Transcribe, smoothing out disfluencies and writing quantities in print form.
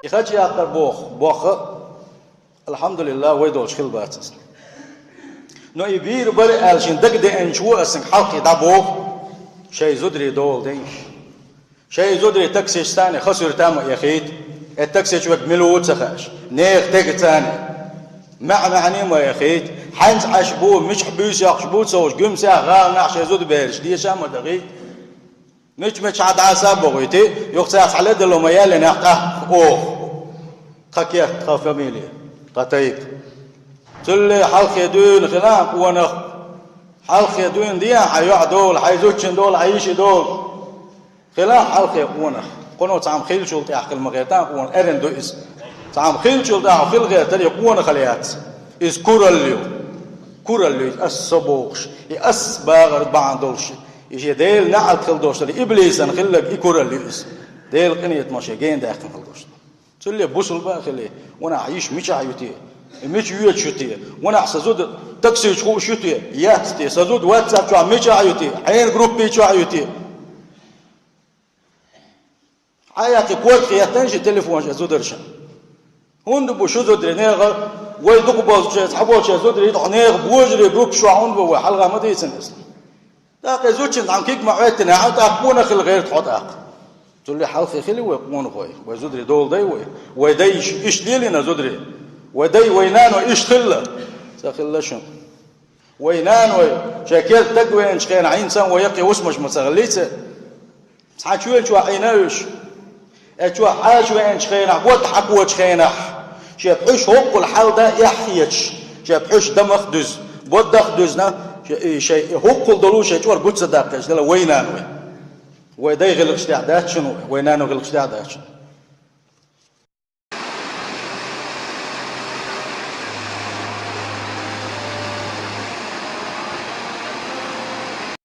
يخرج يا بوخ الحمد لله ويدول شخل باتس نو يبير بري الشين دقدي انشو اسن حلقي دابوخ شيء زدري دول دينش شيء زدري تكسيش ثاني خسر تام يخيد التكسيش وقت ملوت سخاش نيخ تك ثاني معني ما يخيد حنس عشبو مش حبوس يخشبو سوش قم ساعة غا نعش يزود بيرش دي شام دقيق مش عاد عصاب بغيتي يخساس على دلو ميال نحقه اوخ خكيت خاف ميلي قتيك تلي حلق يدون خلاق ونخ حلق يدون دي حيوع دول حيزوجن دول عيش دول خلاق حلق ونخ قنو تعم خيل شلطي احق المغيتان قون ارن دو اس تعم خيل شلطي احق خيل غيرتان يقون خليات اس كوراليو السبوخش يأس باغر بعض دولش يجي ديل نعد خل دوشتري إبليس أن خلك يكوراليو اس ديل قنية ماشي جين داخل خل دوشتري تلي بوصل بقى خليه وانا عايش مش عيوتي مش يوت شتي وانا سزود تاكسي شو شتي ياتي سزود واتساب شو مش عيوتي عين جروب بي شو عيوتي حياتي كوت خياتنش تليفون زود رشا هون بو شو زود نيغ ويدق باز شيء صحبو شيء زود ريد نيغ بوجري جروب شو هون بو حلقه ما ديسن داك زوجين عم كيك معوتنا عاد اقبونا خل غير تحط اق تقول لي حلقه خلي ويقمون خوي وزودري دول داي ويديش ايش ليلنا زودري ودي وينانو ايش خله سخلشن وينانو شكل تقوين شكين عين سان ويقي وسمش مسغليته حاجوين شو عيناوش اتوا حاج وين شخينا قوت حقوت شخينا شبحش هوق الحال ده يحيش شبحش دمخ دز بود دخدزنا شيء هوق الدلوش اتور قوت صدقش ده وينانو ودي غلق استعداد شنو وينانو غلق استعداد